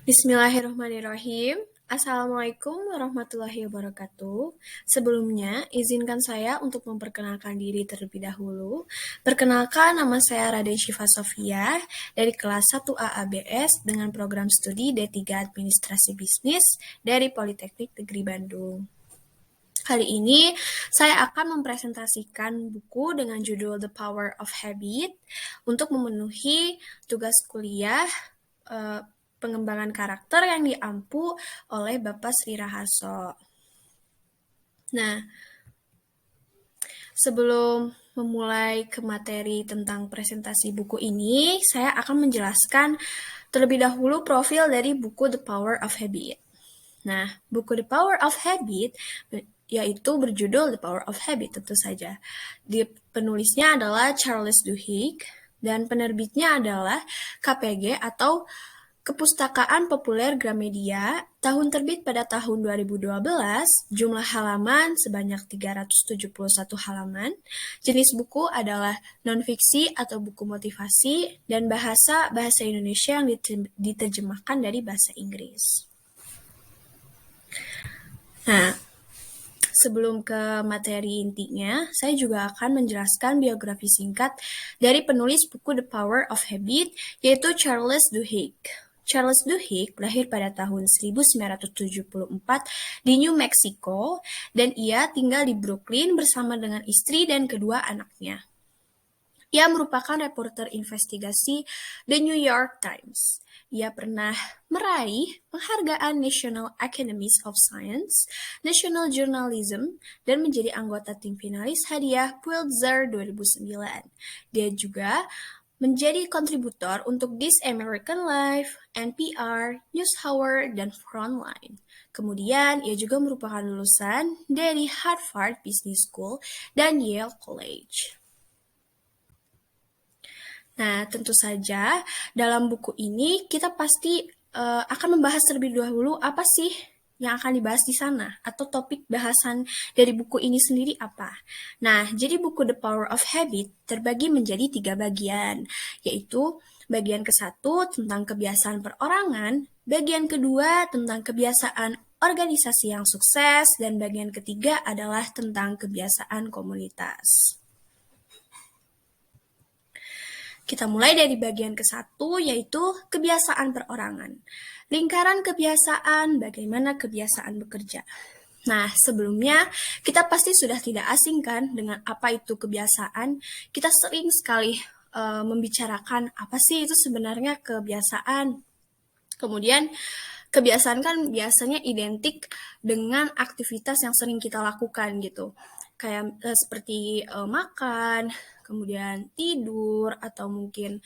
Bismillahirrahmanirrahim. Assalamualaikum warahmatullahi wabarakatuh. Sebelumnya, izinkan saya untuk memperkenalkan diri terlebih dahulu. Perkenalkan, nama saya Raden Syifa Sofia dari kelas 1A ABS dengan program studi D3 Administrasi Bisnis dari Politeknik Negeri Bandung. Kali ini, saya akan mempresentasikan buku dengan judul The Power of Habit untuk memenuhi tugas kuliah pengembangan karakter yang diampu oleh Bapak Sri Raharso. Nah, sebelum memulai ke materi tentang presentasi buku ini, saya akan menjelaskan terlebih dahulu profil dari buku The Power of Habit. Nah, buku The Power of Habit yaitu berjudul The Power of Habit tentu saja. Penulisnya adalah Charles Duhigg dan penerbitnya adalah KPG atau Kepustakaan Populer Gramedia, tahun terbit pada tahun 2012, jumlah halaman sebanyak 371 halaman, jenis buku adalah non-fiksi atau buku motivasi, dan bahasa Indonesia yang diterjemahkan dari bahasa Inggris. Nah, sebelum ke materi intinya, saya juga akan menjelaskan biografi singkat dari penulis buku The Power of Habit, yaitu Charles Duhigg. Charles Duhigg lahir pada tahun 1974 di New Mexico dan ia tinggal di Brooklyn bersama dengan istri dan kedua anaknya. Ia merupakan reporter investigasi The New York Times. Ia pernah meraih penghargaan National Academies of Science, National Journalism, dan menjadi anggota tim finalis hadiah Pulitzer 2009. Dia juga menjadi kontributor untuk This American Life, NPR, NewsHour, dan Frontline. Kemudian, ia juga merupakan lulusan dari Harvard Business School dan Yale College. Nah, tentu saja dalam buku ini kita pasti akan membahas terlebih dahulu apa sih yang akan dibahas di sana, atau topik bahasan dari buku ini sendiri apa. Nah, jadi buku The Power of Habit terbagi menjadi 3 bagian, yaitu bagian ke-1 tentang kebiasaan perorangan, bagian kedua tentang kebiasaan organisasi yang sukses, dan bagian ketiga adalah tentang kebiasaan komunitas. Kita mulai dari bagian ke-1, yaitu kebiasaan perorangan. Lingkaran kebiasaan, bagaimana kebiasaan bekerja. Nah, sebelumnya kita pasti sudah tidak asing kan dengan apa itu kebiasaan. Kita sering sekali membicarakan apa sih itu sebenarnya kebiasaan. Kemudian, kebiasaan kan biasanya identik dengan aktivitas yang sering kita lakukan gitu. Kayak seperti makan, kemudian tidur, atau mungkin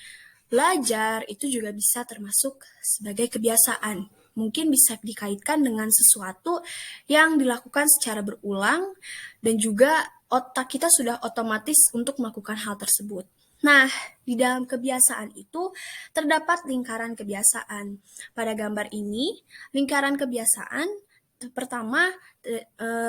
belajar, itu juga bisa termasuk sebagai kebiasaan. Mungkin bisa dikaitkan dengan sesuatu yang dilakukan secara berulang dan juga otak kita sudah otomatis untuk melakukan hal tersebut. Nah, di dalam kebiasaan itu terdapat lingkaran kebiasaan. Pada gambar ini, lingkaran kebiasaan pertama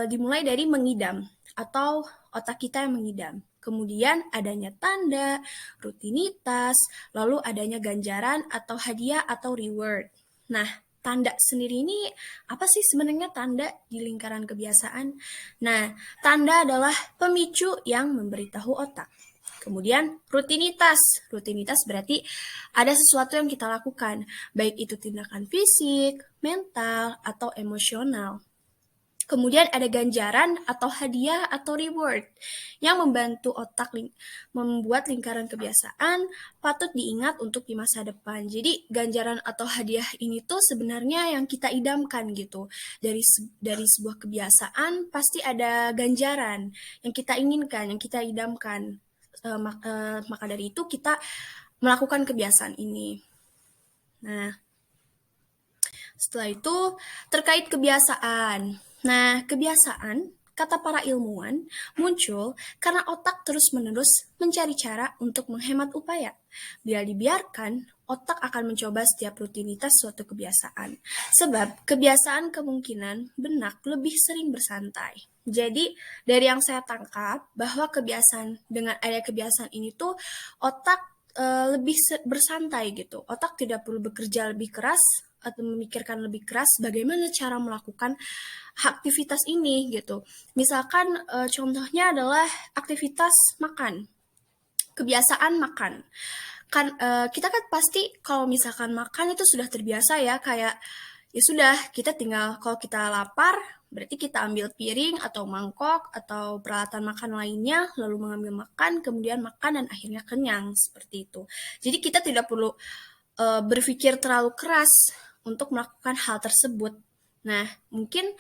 dimulai dari mengidam atau otak kita yang mengidam. Kemudian adanya tanda, rutinitas, lalu adanya ganjaran atau hadiah atau reward. Nah, tanda sendiri ini apa sih sebenarnya tanda di lingkaran kebiasaan? Nah, tanda adalah pemicu yang memberitahu otak. Kemudian rutinitas. Rutinitas berarti ada sesuatu yang kita lakukan, baik itu tindakan fisik, mental, atau emosional. Kemudian ada ganjaran atau hadiah atau reward yang membantu otak membuat lingkaran kebiasaan patut diingat untuk di masa depan. Jadi ganjaran atau hadiah ini tuh sebenarnya yang kita idamkan gitu. Dari sebuah kebiasaan pasti ada ganjaran yang kita inginkan, yang kita idamkan. Maka dari itu kita melakukan kebiasaan ini. Nah, setelah itu terkait kebiasaan. Nah, kebiasaan, kata para ilmuwan, muncul karena otak terus-menerus mencari cara untuk menghemat upaya. Bila dibiarkan, otak akan mencoba setiap rutinitas suatu kebiasaan. Sebab kebiasaan kemungkinan benak lebih sering bersantai. Jadi, dari yang saya tangkap, bahwa dengan ada kebiasaan ini tuh, otak lebih bersantai gitu. Otak tidak perlu bekerja lebih keras atau memikirkan lebih keras bagaimana cara melakukan aktivitas ini gitu. Misalkan contohnya adalah aktivitas makan, kebiasaan makan. Kita kan pasti kalau misalkan makan itu sudah terbiasa ya, kayak ya sudah kita tinggal kalau kita lapar berarti kita ambil piring atau mangkok atau peralatan makan lainnya lalu mengambil makan kemudian makan dan akhirnya kenyang seperti itu. Jadi kita tidak perlu berpikir terlalu keras untuk melakukan hal tersebut. Nah, mungkin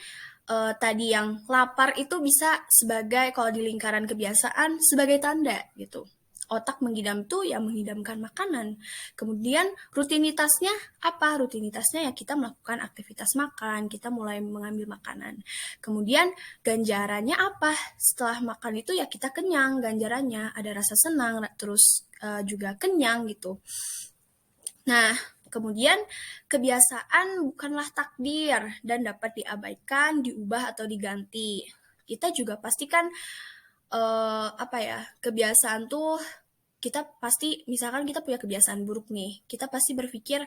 tadi yang lapar itu bisa sebagai kalau di lingkaran kebiasaan sebagai tanda gitu. Otak mengidam tuh ya mengidamkan makanan. Kemudian rutinitasnya apa? Rutinitasnya ya kita melakukan aktivitas makan, kita mulai mengambil makanan. Kemudian ganjarannya apa? Setelah makan itu ya kita kenyang, ganjarannya ada rasa senang, terus juga kenyang gitu. Nah, kemudian kebiasaan bukanlah takdir dan dapat diabaikan, diubah atau diganti. Kita juga pastikan kebiasaan tuh kita pasti misalkan kita punya kebiasaan buruk nih, kita pasti berpikir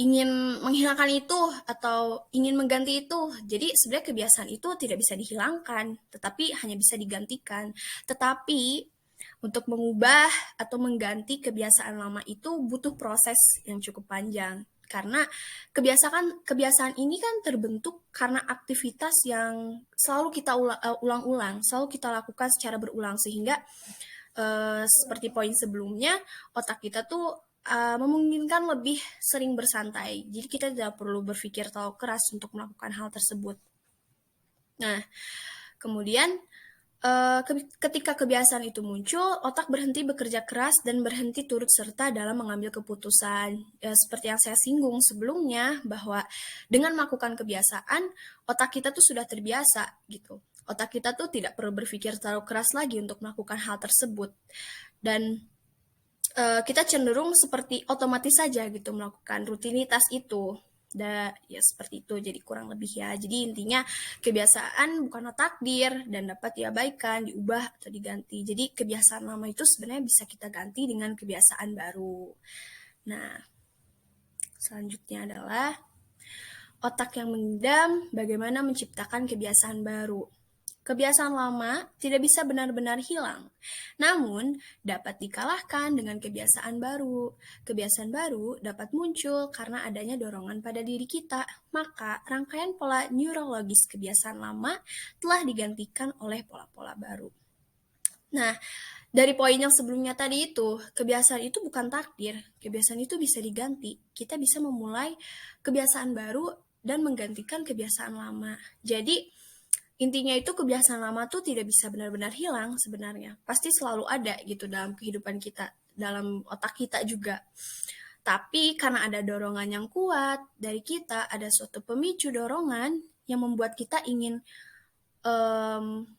ingin menghilangkan itu atau ingin mengganti itu. Jadi sebenarnya kebiasaan itu tidak bisa dihilangkan, tetapi hanya bisa digantikan. Tetapi untuk mengubah atau mengganti kebiasaan lama itu butuh proses yang cukup panjang. Karena kebiasaan ini kan terbentuk karena aktivitas yang selalu kita ulang-ulang, selalu kita lakukan secara berulang sehingga seperti poin sebelumnya, otak kita tuh memungkinkan lebih sering bersantai. Jadi kita tidak perlu berpikir terlalu keras untuk melakukan hal tersebut. Nah, kemudian ketika kebiasaan itu muncul, otak berhenti bekerja keras dan berhenti turut serta dalam mengambil keputusan. Seperti yang saya singgung sebelumnya, bahwa dengan melakukan kebiasaan, otak kita tuh sudah terbiasa gitu. Otak kita tuh tidak perlu berpikir terlalu keras lagi untuk melakukan hal tersebut. Dan kita cenderung seperti otomatis saja gitu melakukan rutinitas itu. Ya seperti itu, jadi kurang lebih ya. Jadi intinya kebiasaan bukanlah takdir dan dapat diabaikan, diubah atau diganti. Jadi kebiasaan lama itu sebenarnya bisa kita ganti dengan kebiasaan baru. Nah, selanjutnya adalah otak yang mengidam bagaimana menciptakan kebiasaan baru. Kebiasaan lama tidak bisa benar-benar hilang, namun dapat dikalahkan dengan kebiasaan baru. Kebiasaan baru dapat muncul karena adanya dorongan pada diri kita, maka rangkaian pola neurologis kebiasaan lama telah digantikan oleh pola-pola baru. Nah, dari poin yang sebelumnya tadi itu, kebiasaan itu bukan takdir, kebiasaan itu bisa diganti. Kita bisa memulai kebiasaan baru dan menggantikan kebiasaan lama. Jadi, intinya itu kebiasaan lama tuh tidak bisa benar-benar hilang sebenarnya. Pasti selalu ada gitu dalam kehidupan kita, dalam otak kita juga. Tapi karena ada dorongan yang kuat dari kita, ada suatu pemicu dorongan yang membuat kita ingin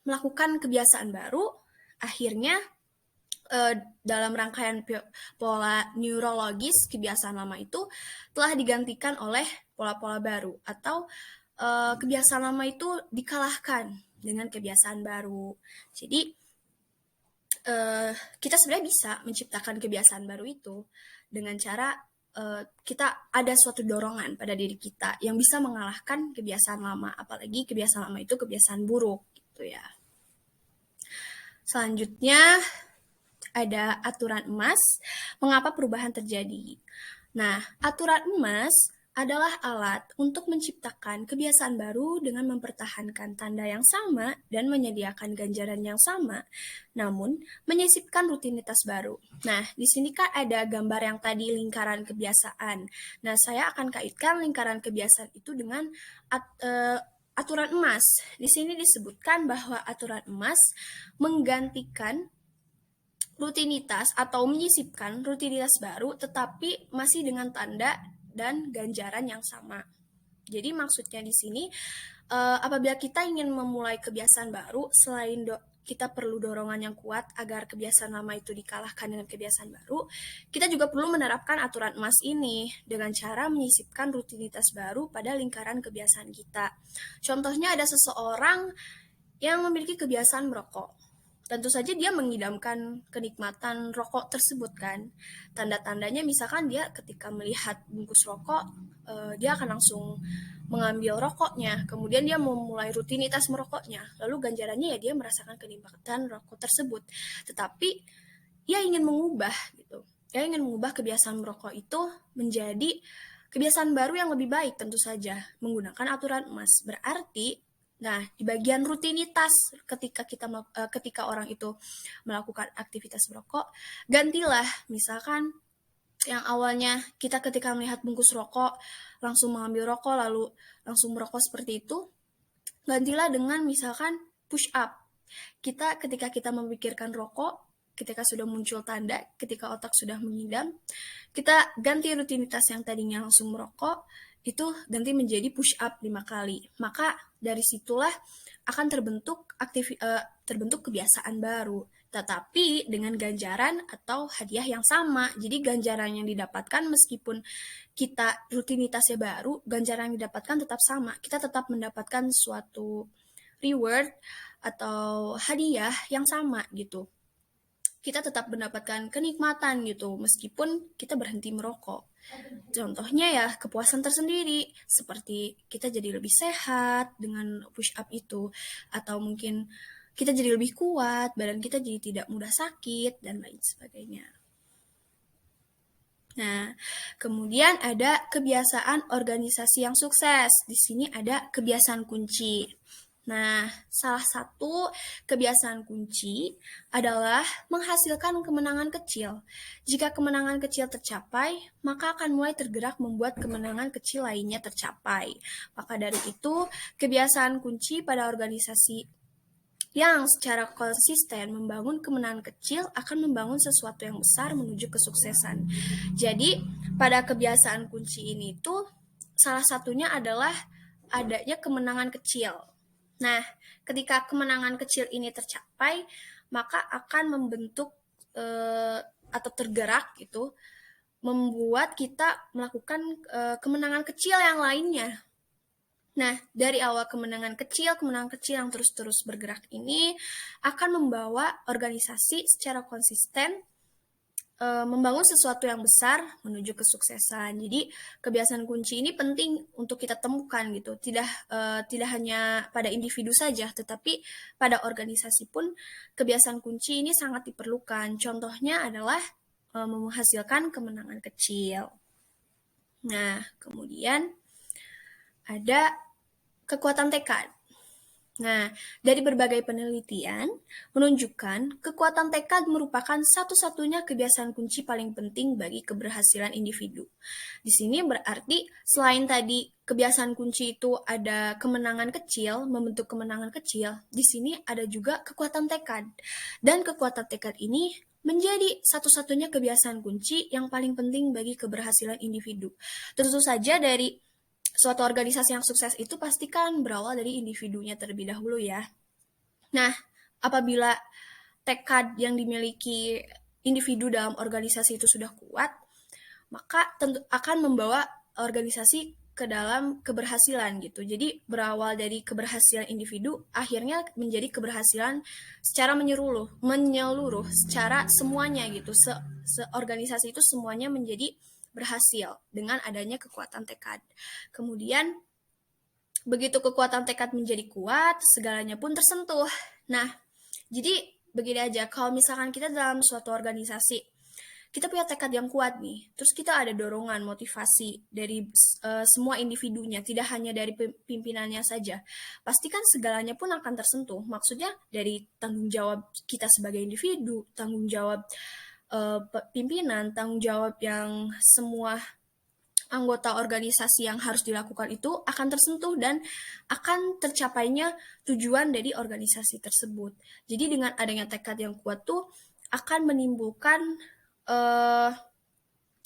melakukan kebiasaan baru, akhirnya dalam rangkaian pola neurologis kebiasaan lama itu telah digantikan oleh pola-pola baru atau kebiasaan lama itu dikalahkan dengan kebiasaan baru. Jadi kita sebenarnya bisa menciptakan kebiasaan baru itu dengan cara kita ada suatu dorongan pada diri kita yang bisa mengalahkan kebiasaan lama, apalagi kebiasaan lama itu kebiasaan buruk gitu ya. Selanjutnya ada aturan emas, mengapa perubahan terjadi. Nah, aturan emas adalah alat untuk menciptakan kebiasaan baru dengan mempertahankan tanda yang sama dan menyediakan ganjaran yang sama, namun menyisipkan rutinitas baru. Nah, di sini kan ada gambar yang tadi lingkaran kebiasaan. Nah, saya akan kaitkan lingkaran kebiasaan itu dengan aturan emas. Di sini disebutkan bahwa aturan emas menggantikan rutinitas atau menyisipkan rutinitas baru tetapi masih dengan tanda dan ganjaran yang sama. Jadi maksudnya di sini apabila kita ingin memulai kebiasaan baru, selain kita perlu dorongan yang kuat agar kebiasaan lama itu dikalahkan dengan kebiasaan baru, kita juga perlu menerapkan aturan emas ini dengan cara menyisipkan rutinitas baru pada lingkaran kebiasaan kita. Contohnya ada seseorang yang memiliki kebiasaan merokok. tentu saja dia mengidamkan kenikmatan rokok tersebut kan. Tanda-tandanya misalkan dia ketika melihat bungkus rokok, dia akan langsung mengambil rokoknya, kemudian dia memulai rutinitas merokoknya. Lalu ganjarannya ya dia merasakan kenikmatan rokok tersebut. Tetapi ia ingin mengubah gitu. Dia ingin mengubah kebiasaan merokok itu menjadi kebiasaan baru yang lebih baik tentu saja, menggunakan aturan emas. Berarti nah, di bagian rutinitas ketika orang itu melakukan aktivitas merokok, gantilah misalkan yang awalnya kita ketika melihat bungkus rokok langsung mengambil rokok lalu langsung merokok seperti itu, gantilah dengan misalkan push up. Ketika kita memikirkan rokok, ketika sudah muncul tanda, ketika otak sudah mengidam, kita ganti rutinitas yang tadinya langsung merokok, itu ganti menjadi push up 5 kali. Maka dari situlah akan terbentuk kebiasaan baru. Tetapi dengan ganjaran atau hadiah yang sama. Jadi ganjaran yang didapatkan meskipun kita rutinitasnya baru, ganjaran yang didapatkan tetap sama. Kita tetap mendapatkan suatu reward atau hadiah yang sama gitu. Kita tetap mendapatkan kenikmatan gitu, meskipun kita berhenti merokok. Contohnya ya kepuasan tersendiri, seperti kita jadi lebih sehat dengan push up itu, atau mungkin kita jadi lebih kuat, badan kita jadi tidak mudah sakit, dan lain sebagainya. Nah, kemudian ada kebiasaan organisasi yang sukses. Di sini ada kebiasaan kunci. Nah, salah satu kebiasaan kunci adalah menghasilkan kemenangan kecil. Jika kemenangan kecil tercapai, maka akan mulai tergerak membuat kemenangan kecil lainnya tercapai. Maka dari itu, kebiasaan kunci pada organisasi yang secara konsisten membangun kemenangan kecil akan membangun sesuatu yang besar menuju kesuksesan. Jadi, pada kebiasaan kunci ini tuh salah satunya adalah adanya kemenangan kecil. Nah, ketika kemenangan kecil ini tercapai, maka akan membentuk atau tergerak gitu, membuat kita melakukan kemenangan kecil yang lainnya. Nah, dari awal kemenangan kecil yang terus-terus bergerak ini akan membawa organisasi secara konsisten membangun sesuatu yang besar menuju kesuksesan. Jadi kebiasaan kunci ini penting untuk kita temukan gitu. Tidak hanya pada individu saja, tetapi pada organisasi pun kebiasaan kunci ini sangat diperlukan. Contohnya adalah menghasilkan kemenangan kecil. Nah, kemudian ada kekuatan tekad. Nah, dari berbagai penelitian menunjukkan kekuatan tekad merupakan satu-satunya kebiasaan kunci paling penting bagi keberhasilan individu. Di sini berarti selain tadi kebiasaan kunci itu ada kemenangan kecil, membentuk kemenangan kecil, di sini ada juga kekuatan tekad. Dan kekuatan tekad ini menjadi satu-satunya kebiasaan kunci yang paling penting bagi keberhasilan individu. Tentu saja dari suatu organisasi yang sukses itu pastikan berawal dari individunya terlebih dahulu ya. Nah, apabila tekad yang dimiliki individu dalam organisasi itu sudah kuat, maka tentu akan membawa organisasi ke dalam keberhasilan gitu. Jadi berawal dari keberhasilan individu, akhirnya menjadi keberhasilan secara menyeluruh secara semuanya gitu. Organisasi itu semuanya menjadi berhasil dengan adanya kekuatan tekad. Kemudian begitu kekuatan tekad menjadi kuat, segalanya pun tersentuh. Nah, jadi begini aja, kalau misalkan kita dalam suatu organisasi, kita punya tekad yang kuat nih, terus kita ada dorongan, motivasi dari semua individunya, tidak hanya dari pimpinannya saja. Pastikan segalanya pun akan tersentuh. Maksudnya dari tanggung jawab kita sebagai individu, tanggung jawab pimpinan, tanggung jawab yang semua anggota organisasi yang harus dilakukan itu akan tersentuh dan akan tercapainya tujuan dari organisasi tersebut. Jadi dengan adanya tekad yang kuat tuh akan menimbulkan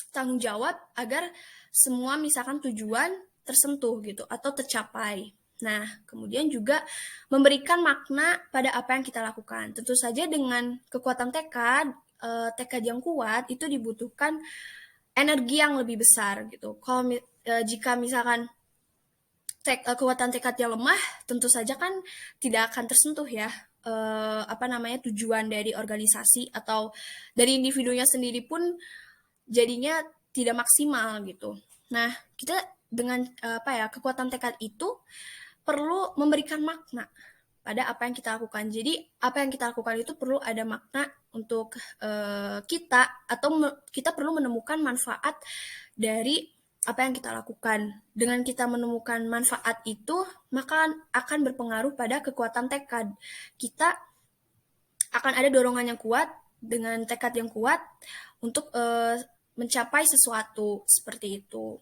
tanggung jawab agar semua misalkan tujuan tersentuh gitu atau tercapai. Nah, kemudian juga memberikan makna pada apa yang kita lakukan. Tentu saja dengan kekuatan tekad yang kuat itu dibutuhkan energi yang lebih besar gitu. Jika misalkan kekuatan tekadnya lemah, tentu saja kan tidak akan tersentuh ya. tujuan dari organisasi atau dari individunya sendiri pun jadinya tidak maksimal gitu. Nah, kita dengan kekuatan tekad itu perlu memberikan makna pada apa yang kita lakukan. Jadi apa yang kita lakukan itu perlu ada makna untuk kita, atau kita perlu menemukan manfaat dari apa yang kita lakukan. Dengan kita menemukan manfaat itu, maka akan berpengaruh pada kekuatan tekad. Kita akan ada dorongan yang kuat dengan tekad yang kuat untuk mencapai sesuatu seperti itu.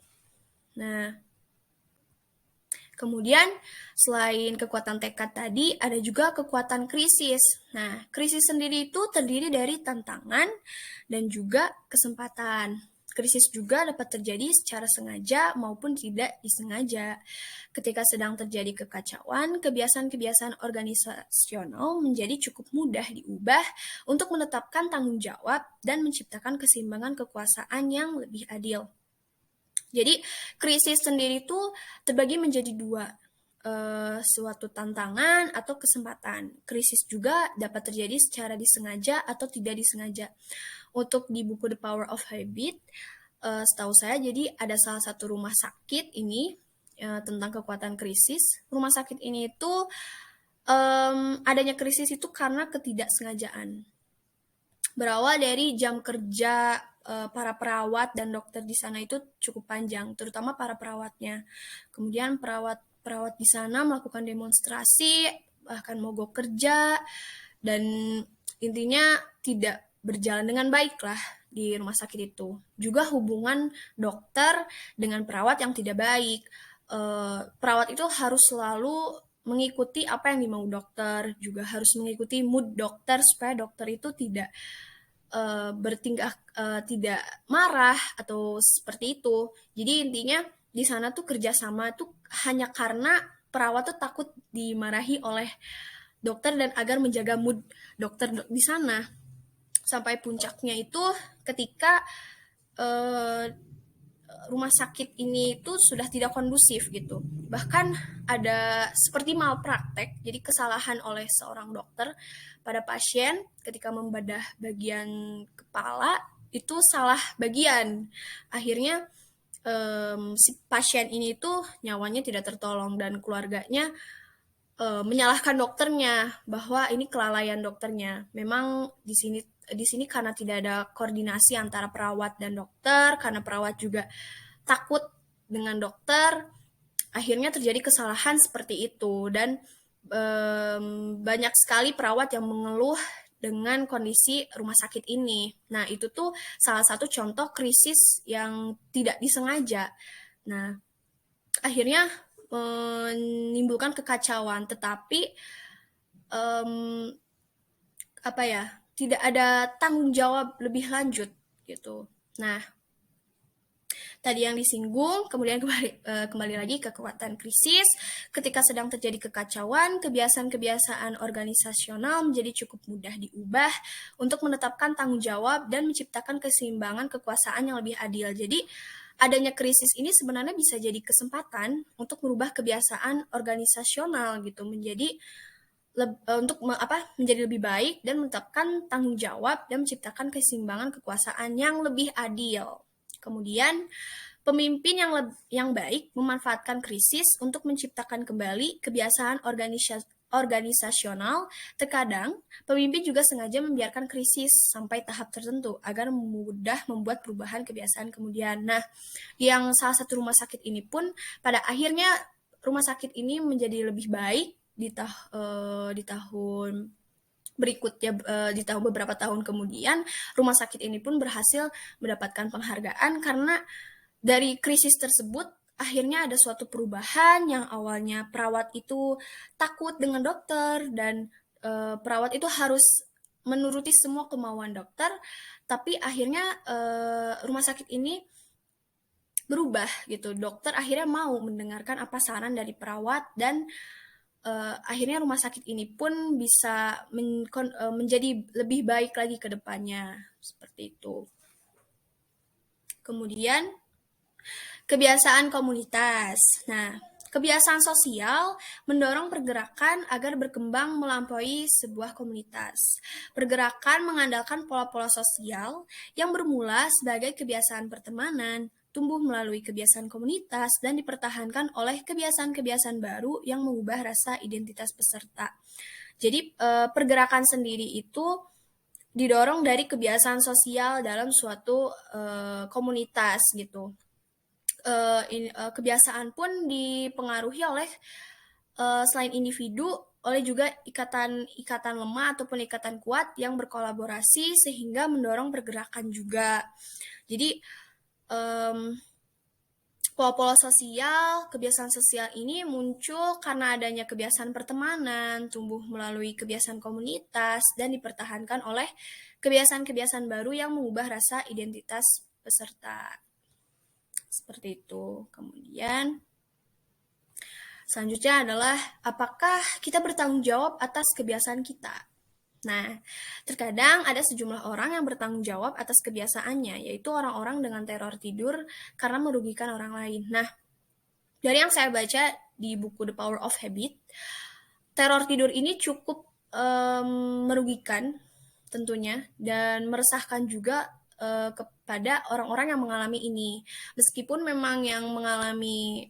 Nah, kemudian selain kekuatan tekad tadi, ada juga kekuatan krisis. Nah, krisis sendiri itu terdiri dari tantangan dan juga kesempatan. Krisis juga dapat terjadi secara sengaja maupun tidak disengaja. Ketika sedang terjadi kekacauan, kebiasaan-kebiasaan organisasional menjadi cukup mudah diubah untuk menetapkan tanggung jawab dan menciptakan keseimbangan kekuasaan yang lebih adil. Jadi krisis sendiri itu terbagi menjadi dua, suatu tantangan atau kesempatan. Krisis juga dapat terjadi secara disengaja atau tidak disengaja. Untuk di buku The Power of Habit, setahu saya jadi ada salah satu rumah sakit ini tentang kekuatan krisis. Rumah sakit ini itu adanya krisis itu karena ketidaksengajaan. Berawal dari jam kerja para perawat dan dokter di sana itu cukup panjang, terutama para perawatnya. Kemudian perawat di sana melakukan demonstrasi, bahkan mogok kerja, dan intinya tidak berjalan dengan baik lah di rumah sakit itu. Juga hubungan dokter dengan perawat yang tidak baik. Perawat itu harus selalu mengikuti apa yang dimau dokter, juga harus mengikuti mood dokter supaya dokter itu tidak bertingkah tidak marah atau seperti itu. Jadi intinya di sana tuh kerjasama tuh hanya karena perawat tuh takut dimarahi oleh dokter dan agar menjaga mood dokter di sana. Sampai puncaknya itu ketika rumah sakit ini tuh sudah tidak kondusif gitu. Bahkan ada seperti malpraktek, jadi kesalahan oleh seorang dokter pada pasien ketika membedah bagian kepala itu salah bagian. Akhirnya si pasien ini tuh nyawanya tidak tertolong dan keluarganya menyalahkan dokternya bahwa ini kelalaian dokternya. Memang di sini karena tidak ada koordinasi antara perawat dan dokter, karena perawat juga takut dengan dokter, akhirnya terjadi kesalahan seperti itu dan banyak sekali perawat yang mengeluh dengan kondisi rumah sakit ini. Nah, itu tuh salah satu contoh krisis yang tidak disengaja. Nah, akhirnya menimbulkan kekacauan, tetapi tidak ada tanggung jawab lebih lanjut gitu. Nah, tadi yang disinggung, kemudian kembali lagi ke kekuatan krisis. Ketika sedang terjadi kekacauan, kebiasaan-kebiasaan organisasional menjadi cukup mudah diubah untuk menetapkan tanggung jawab dan menciptakan keseimbangan kekuasaan yang lebih adil. Jadi, adanya krisis ini sebenarnya bisa jadi kesempatan untuk merubah kebiasaan organisasional gitu menjadi menjadi lebih baik dan menetapkan tanggung jawab dan menciptakan keseimbangan kekuasaan yang lebih adil. Kemudian, pemimpin yang baik memanfaatkan krisis untuk menciptakan kembali kebiasaan organisasional. Terkadang, pemimpin juga sengaja membiarkan krisis sampai tahap tertentu agar mudah membuat perubahan kebiasaan kemudian. Nah, yang salah satu rumah sakit ini pun pada akhirnya rumah sakit ini menjadi lebih baik di tahun berikutnya, di tahun beberapa tahun kemudian rumah sakit ini pun berhasil mendapatkan penghargaan karena dari krisis tersebut akhirnya ada suatu perubahan yang awalnya perawat itu takut dengan dokter dan perawat itu harus menuruti semua kemauan dokter, tapi akhirnya rumah sakit ini berubah gitu. Dokter akhirnya mau mendengarkan apa saran dari perawat dan akhirnya rumah sakit ini pun bisa menjadi lebih baik lagi ke depannya, seperti itu. Kemudian, kebiasaan komunitas. Nah, Kebiasaan sosial mendorong pergerakan agar berkembang melampaui sebuah komunitas. Pergerakan mengandalkan pola-pola sosial yang bermula sebagai kebiasaan pertemanan, tumbuh melalui kebiasaan komunitas, dan dipertahankan oleh kebiasaan-kebiasaan baru yang mengubah rasa identitas peserta. Jadi, pergerakan sendiri itu didorong dari kebiasaan sosial dalam suatu komunitas gitu. Kebiasaan pun dipengaruhi oleh selain individu, oleh juga ikatan lemah ataupun ikatan kuat yang berkolaborasi sehingga mendorong pergerakan juga. Jadi pola-pola sosial, kebiasaan sosial ini muncul karena adanya kebiasaan pertemanan, tumbuh melalui kebiasaan komunitas, dan dipertahankan oleh kebiasaan-kebiasaan baru yang mengubah rasa identitas peserta. Seperti itu. Kemudian selanjutnya adalah apakah kita bertanggung jawab atas kebiasaan kita? Nah, terkadang ada sejumlah orang yang bertanggung jawab atas kebiasaannya, yaitu orang-orang dengan teror tidur karena merugikan orang lain. Nah, dari yang saya baca di buku The Power of Habit, teror tidur ini cukup merugikan tentunya dan meresahkan juga kepada orang-orang yang mengalami ini. Meskipun memang yang mengalami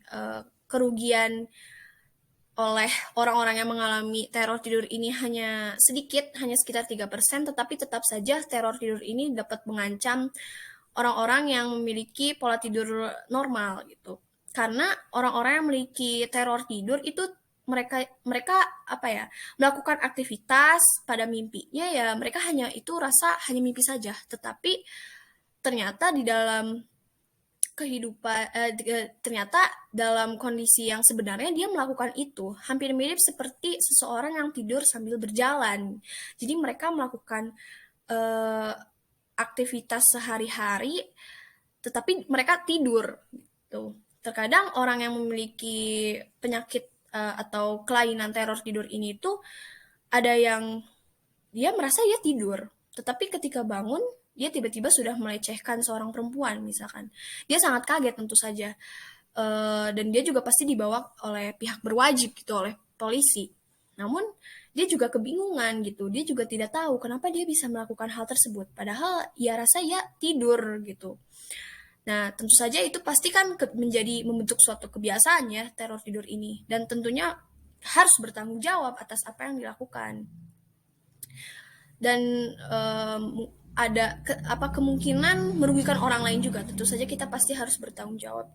kerugian oleh orang-orang yang mengalami teror tidur ini hanya sedikit, hanya sekitar 3%, tetapi tetap saja teror tidur ini dapat mengancam orang-orang yang memiliki pola tidur normal gitu. Karena orang-orang yang memiliki teror tidur itu mereka melakukan aktivitas pada mimpinya ya mereka hanya mimpi saja, tetapi ternyata di dalam kehidupan ternyata dalam kondisi yang sebenarnya dia melakukan itu hampir mirip seperti seseorang yang tidur sambil berjalan. Jadi mereka melakukan aktivitas sehari-hari tetapi mereka tidur gitu. Terkadang orang yang memiliki penyakit atau kelainan teror tidur ini tuh ada yang dia merasa dia tidur, tetapi ketika bangun dia tiba-tiba sudah melecehkan seorang perempuan misalkan. Dia sangat kaget tentu saja. Dan dia juga pasti dibawa oleh pihak berwajib gitu, oleh polisi. Namun dia juga kebingungan gitu. Dia juga tidak tahu kenapa dia bisa melakukan hal tersebut. Padahal ya rasa ya tidur gitu. Nah, tentu saja itu pasti kan menjadi membentuk suatu kebiasaan ya teror tidur ini. Dan tentunya harus bertanggung jawab atas apa yang dilakukan. Dan ada kemungkinan merugikan orang lain juga. Tentu saja kita pasti harus bertanggung jawab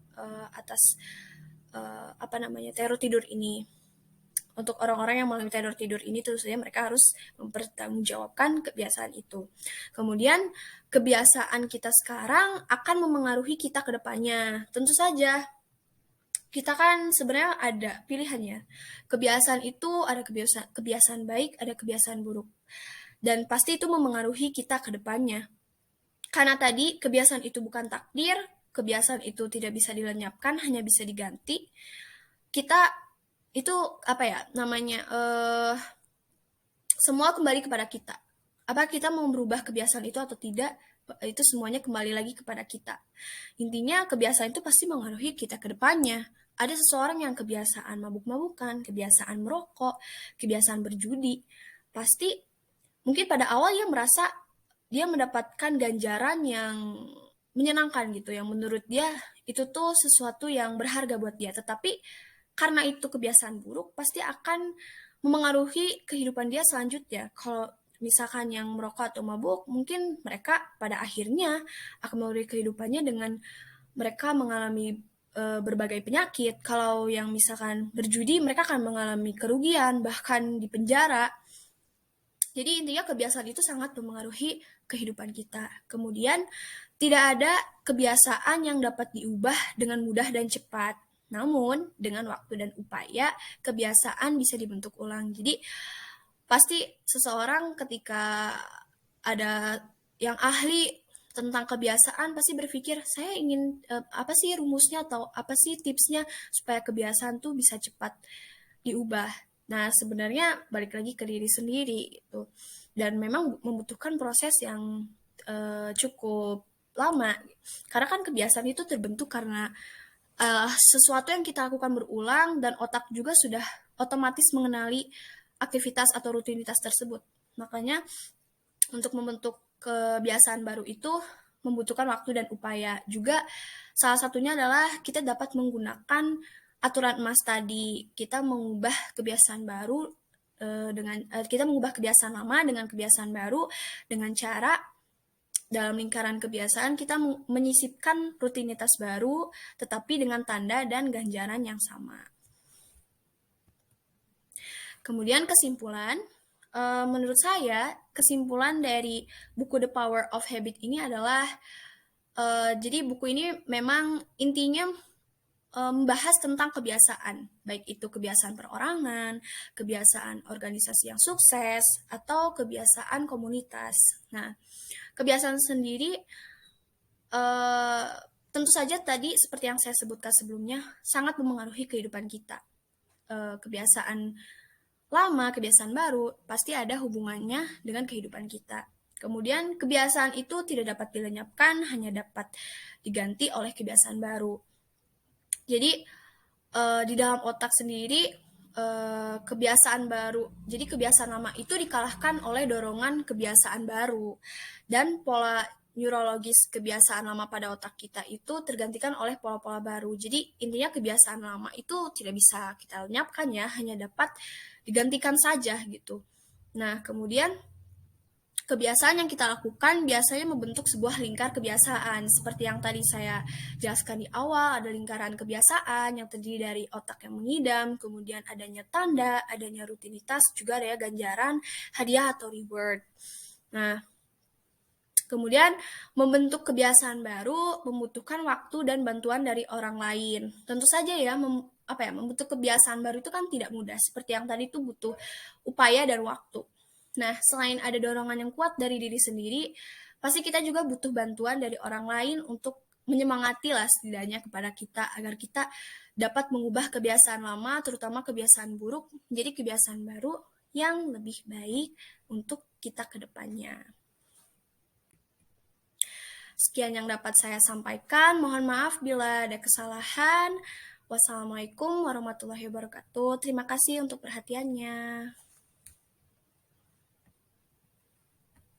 atas teror tidur ini. Untuk orang-orang yang mengalami teror tidur ini tentu saja mereka harus mempertanggungjawabkan kebiasaan itu. Kemudian kebiasaan kita sekarang akan memengaruhi kita ke depannya. Tentu saja kita kan sebenarnya ada pilihannya. Kebiasaan itu ada kebiasaan baik, ada kebiasaan buruk. Dan pasti itu memengaruhi kita ke depannya. Karena tadi kebiasaan itu bukan takdir, kebiasaan itu tidak bisa dilenyapkan, hanya bisa diganti. Kita itu semua kembali kepada kita. Apa kita mau merubah kebiasaan itu atau tidak, itu semuanya kembali lagi kepada kita. Intinya kebiasaan itu pasti mengaruhi kita ke depannya. Ada seseorang yang kebiasaan mabuk-mabukan, kebiasaan merokok, kebiasaan berjudi. Pasti mungkin pada awal dia merasa dia mendapatkan ganjaran yang menyenangkan gitu, yang menurut dia itu tuh sesuatu yang berharga buat dia. Tetapi karena itu kebiasaan buruk, pasti akan memengaruhi kehidupan dia selanjutnya. Kalau misalkan yang merokok atau mabuk, mungkin mereka pada akhirnya akan melalui kehidupannya dengan mereka mengalami berbagai penyakit. Kalau yang misalkan berjudi, mereka akan mengalami kerugian, bahkan di penjara. Jadi intinya kebiasaan itu sangat mempengaruhi kehidupan kita. Kemudian tidak ada kebiasaan yang dapat diubah dengan mudah dan cepat. Namun dengan waktu dan upaya kebiasaan bisa dibentuk ulang. Jadi pasti seseorang ketika ada yang ahli tentang kebiasaan pasti berpikir saya ingin apa sih rumusnya atau apa sih tipsnya supaya kebiasaan tuh bisa cepat diubah. Nah, sebenarnya balik lagi ke diri sendiri itu. Dan memang membutuhkan proses yang cukup lama. Karena kan kebiasaan itu terbentuk karena sesuatu yang kita lakukan berulang dan otak juga sudah otomatis mengenali aktivitas atau rutinitas tersebut. Makanya untuk membentuk kebiasaan baru itu membutuhkan waktu dan upaya. Juga salah satunya adalah kita dapat menggunakan aturan emas tadi. Kita mengubah kebiasaan baru kita mengubah kebiasaan lama dengan kebiasaan baru dengan cara dalam lingkaran kebiasaan kita menyisipkan rutinitas baru tetapi dengan tanda dan ganjaran yang sama. Kemudian kesimpulan, menurut saya kesimpulan dari buku The Power of Habit ini adalah jadi buku ini memang intinya membahas tentang kebiasaan, baik itu kebiasaan perorangan, kebiasaan organisasi yang sukses, atau kebiasaan komunitas. Nah, kebiasaan sendiri tentu saja tadi seperti yang saya sebutkan sebelumnya sangat memengaruhi kehidupan kita. Kebiasaan lama, kebiasaan baru pasti ada hubungannya dengan kehidupan kita. Kemudian kebiasaan itu tidak dapat dilenyapkan, hanya dapat diganti oleh kebiasaan baru. Jadi di dalam otak sendiri kebiasaan baru, jadi kebiasaan lama itu dikalahkan oleh dorongan kebiasaan baru dan pola neurologis kebiasaan lama pada otak kita itu tergantikan oleh pola-pola baru. Jadi intinya kebiasaan lama itu tidak bisa kita lenyapkan ya, hanya dapat digantikan saja gitu. Nah, kemudian kebiasaan yang kita lakukan biasanya membentuk sebuah lingkar kebiasaan. Seperti yang tadi saya jelaskan di awal, ada lingkaran kebiasaan yang terdiri dari otak yang mengidam, kemudian adanya tanda, adanya rutinitas, juga ada ganjaran, hadiah atau reward. Nah, kemudian membentuk kebiasaan baru membutuhkan waktu dan bantuan dari orang lain. Tentu saja ya, membentuk kebiasaan baru itu kan tidak mudah. Seperti yang tadi itu butuh upaya dan waktu. Nah, selain ada dorongan yang kuat dari diri sendiri, pasti kita juga butuh bantuan dari orang lain untuk menyemangati lah setidaknya kepada kita agar kita dapat mengubah kebiasaan lama, terutama kebiasaan buruk, menjadi kebiasaan baru yang lebih baik untuk kita ke depannya. Sekian yang dapat saya sampaikan. Mohon maaf bila ada kesalahan. Wassalamualaikum warahmatullahi wabarakatuh. Terima kasih untuk perhatiannya.